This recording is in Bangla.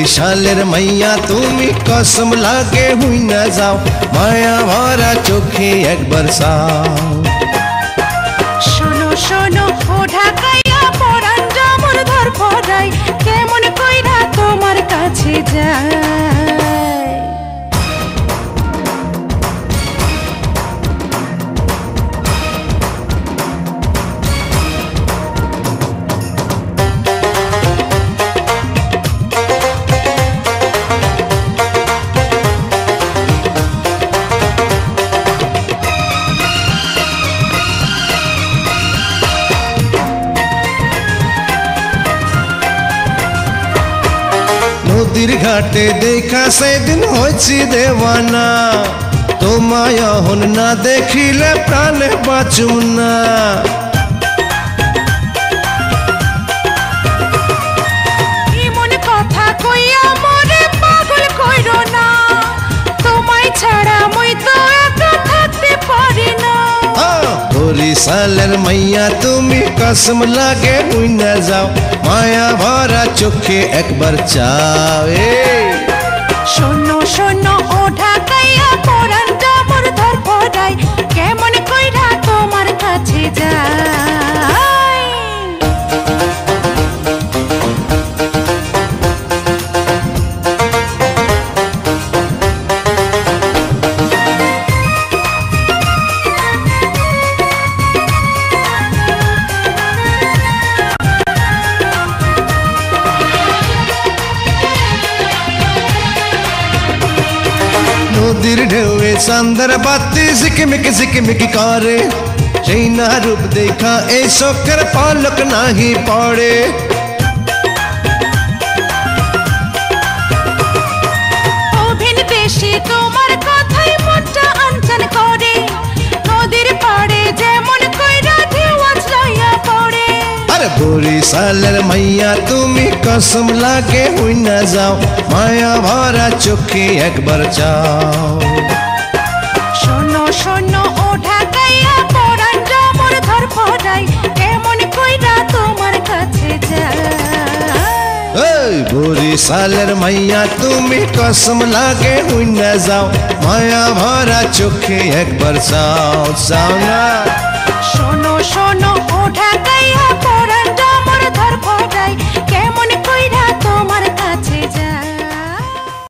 বরিশালের মাইয়া তুমি কসম লাগে হুই না যাও মায়া ভরা চোখে একবার চাও শোনো শোনো ও ঢাকাইয়া পরাণ জামর ধর পড়াই কেমন কইরা তোমার কাছে যায় নদীর ঘাটে দেখা সেদিন হয়েছি দেওয়ানা তোমায় হন না দেখিলে প্রাণে বাঁচুম না এমন কথা কইয়া মরে পাগল কইরো না তোমায় ছাড়া মই তো একা থাকতে পারি না বরিশালের মাইয়া তুমি কসম লাগে হুই না যাও মায়া ভরা চোখে একবার চাও শোনো শোনো ও ঢাকাইয়া পরাণ জামর ধর পড়াই কেমন কইরা তোমার কাছে যায় নদীর ঢেউয়ে চান্দার বাতি ঝিকিমিকি করে সেই না রূপ দেখা এই শোকের পালক নাহি পড়ে অভিন দেশে তোমার কথাই মনটা আনচান করে নদীর পাড়ে যেমন কইরা ঢেউ আছড়াইয়া পড়ে আরে বরিশালের মাইয়া তুমি কসম লাগে হুই না যাও মায়া ভরা চোখে একবার চাও শোনো শোনো ও ঢাকাইয়া পরাণ জামর ধর পড়াই কেমন কইরা তোমার কাছে যায় এই বরিশালের মাইয়া তুমি কসম লাগে হুই না যাও মায়া ভরা চোখে একবার চাও চাও না শোনো শোনো ও ঢাকাইয়া